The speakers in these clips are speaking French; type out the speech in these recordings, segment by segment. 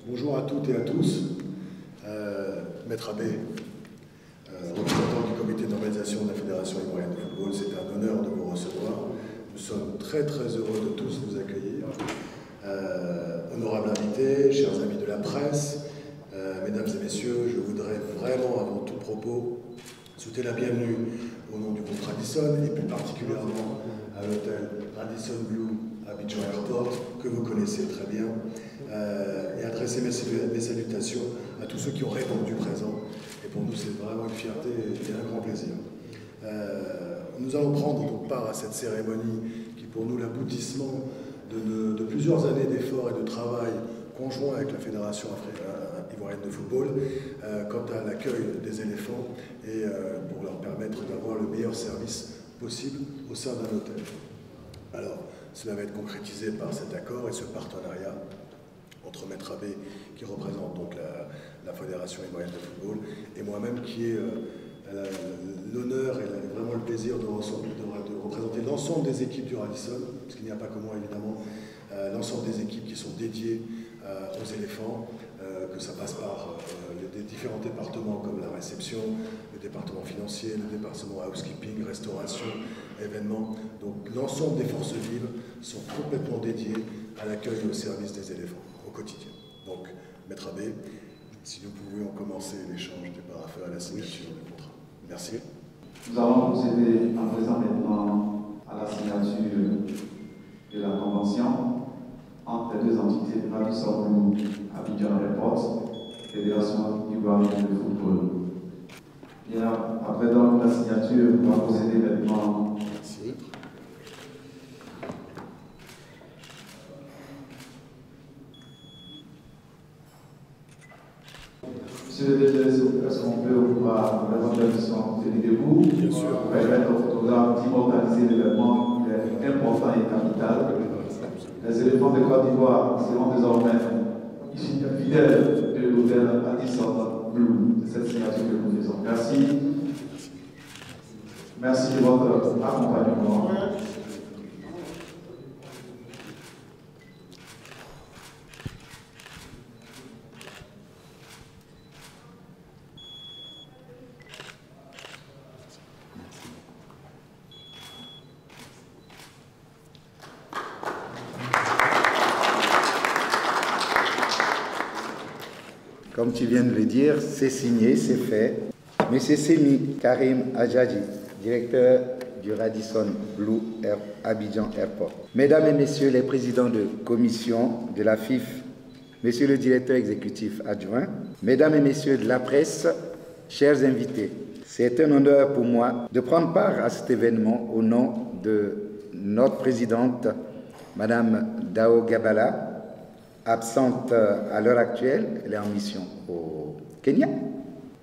Bonjour à toutes et à tous. Maître Abbé, représentant du comité d'organisation de la Fédération ivoirienne de football, c'est un honneur de vous recevoir. Nous sommes très heureux de tous vous accueillir. Honorables invités, chers amis de la presse, mesdames et messieurs, je voudrais vraiment, avant tout propos, souhaiter la bienvenue au nom du groupe Radisson et plus particulièrement à l'hôtel Radisson Blu Abidjan Airport, que vous connaissez très bien, et adresser mes salutations à tous ceux qui ont répondu présent. Et pour nous, c'est vraiment une fierté et un grand plaisir. Nous allons prendre donc part à cette cérémonie qui, pour nous, l'aboutissement de plusieurs années d'efforts et de travail conjoint avec la Fédération ivoirienne de football quant à l'accueil des éléphants et pour leur permettre d'avoir le meilleur service possible au sein d'un hôtel. Alors, cela va être concrétisé par cet accord et ce partenariat entre Maître Abbé, qui représente donc la Fédération ivoirienne de football, et moi-même qui ai l'honneur et vraiment le plaisir de représenter l'ensemble des équipes du Radisson, parce qu'il n'y a pas que moi évidemment, l'ensemble des équipes qui sont dédiées aux éléphants, que ça passe par les différents départements comme la réception, le département financier, le département housekeeping, restauration, événements. Donc l'ensemble des forces vives sont complètement dédiées à l'accueil et au service des éléphants au quotidien. Donc, Maître Abbé, si nous pouvions commencer l'échange des parapheurs à la signature du contrat. Merci. Nous allons procéder en présent maintenant à la signature de la convention entre les deux entités Radisson Blu Abidjan Airport, Fédération ivoirienne de football. Bien, après donc la signature, on va procéder maintenant. Merci. Monsieur le DG, est-ce qu'on peut voir l'évaluation de debout pour permettre aux photographes d'immortaliser l'événement? Il est important et capital. Les éléphants de Côte d'Ivoire seront désormais fidèles de l'hôtel Radisson Blu, de cette signature que nous faisons. Merci. Merci de votre accompagnement. Comme tu viens de le dire, c'est signé, c'est fait. Monsieur Semi Karim Adjadji, directeur du Radisson Blu Abidjan Airport. Mesdames et messieurs les présidents de commission de la FIF, monsieur le directeur exécutif adjoint, mesdames et messieurs de la presse, chers invités, c'est un honneur pour moi de prendre part à cet événement au nom de notre présidente, Madame Dao Gabala, absente à l'heure actuelle, elle est en mission au Kenya.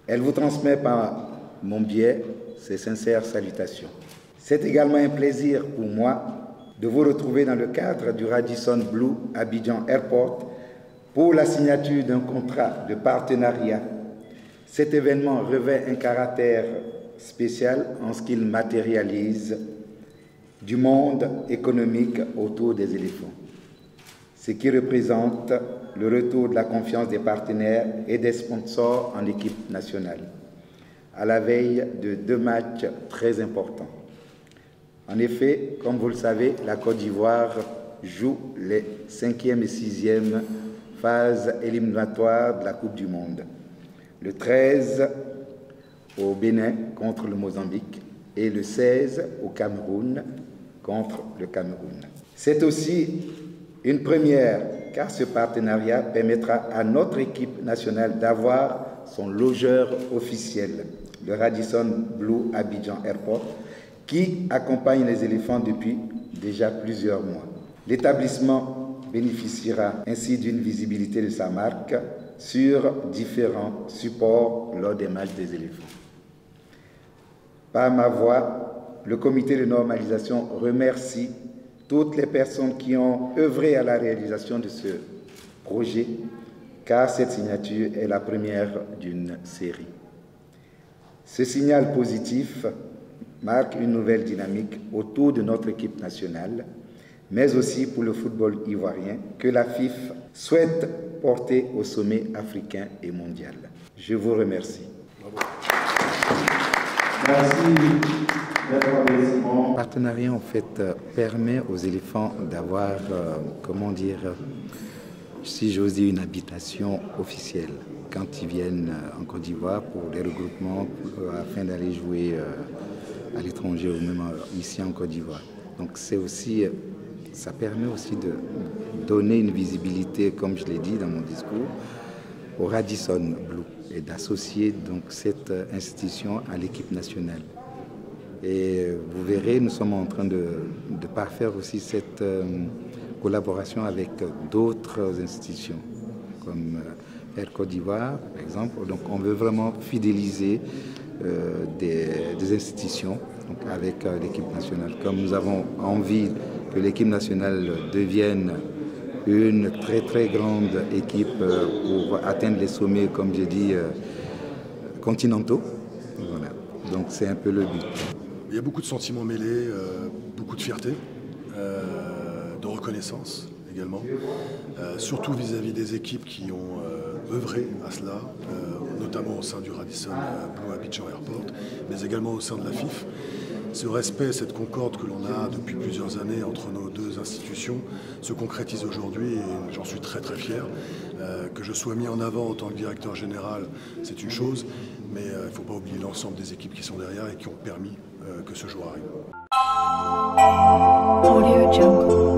Elle vous transmet par mon biais ses sincères salutations. C'est également un plaisir pour moi de vous retrouver dans le cadre du Radisson Blu Abidjan Airport pour la signature d'un contrat de partenariat. Cet événement revêt un caractère spécial en ce qu'il matérialise du monde économique autour des éléphants, ce qui représente le retour de la confiance des partenaires et des sponsors en équipe nationale, à la veille de 2 matchs très importants. En effet, comme vous le savez, la Côte d'Ivoire joue les 5e et 6e phases éliminatoires de la Coupe du Monde. Le 13 au Bénin contre le Mozambique et le 16 au Cameroun contre le Cameroun. C'est aussi une première, car ce partenariat permettra à notre équipe nationale d'avoir son logeur officiel, le Radisson Blu Abidjan Airport, qui accompagne les éléphants depuis déjà plusieurs mois. L'établissement bénéficiera ainsi d'une visibilité de sa marque sur différents supports lors des matchs des éléphants. Par ma voix, le comité de normalisation remercie toutes les personnes qui ont œuvré à la réalisation de ce projet, car cette signature est la première d'une série. Ce signal positif marque une nouvelle dynamique autour de notre équipe nationale, mais aussi pour le football ivoirien que la FIFA souhaite porter au sommet africain et mondial. Je vous remercie. Merci. Le partenariat en fait permet aux éléphants d'avoir, si j'ose dire, une habitation officielle quand ils viennent en Côte d'Ivoire pour les regroupements afin d'aller jouer à l'étranger ou même ici en Côte d'Ivoire. Donc c'est aussi, ça permet aussi de donner une visibilité, comme je l'ai dit dans mon discours, au Radisson Blu et d'associer donc cette institution à l'équipe nationale. Et vous verrez, nous sommes en train de parfaire aussi cette collaboration avec d'autres institutions, comme Air Côte d'Ivoire, par exemple. Donc on veut vraiment fidéliser des institutions donc avec l'équipe nationale. Comme nous avons envie que l'équipe nationale devienne une très très grande équipe pour atteindre les sommets, comme j'ai dit, continentaux. Voilà. Donc c'est un peu le but. Il y a beaucoup de sentiments mêlés, beaucoup de fierté, de reconnaissance également, surtout vis-à-vis des équipes qui ont œuvré à cela, notamment au sein du Radisson Blu Abidjan Airport, mais également au sein de la FIFA. Ce respect, cette concorde que l'on a depuis plusieurs années entre nos deux institutions se concrétise aujourd'hui et j'en suis très très fier. Que je sois mis en avant en tant que directeur général, c'est une chose, mais il ne faut pas oublier l'ensemble des équipes qui sont derrière et qui ont permis que ce jour arrive. Audio Jungle.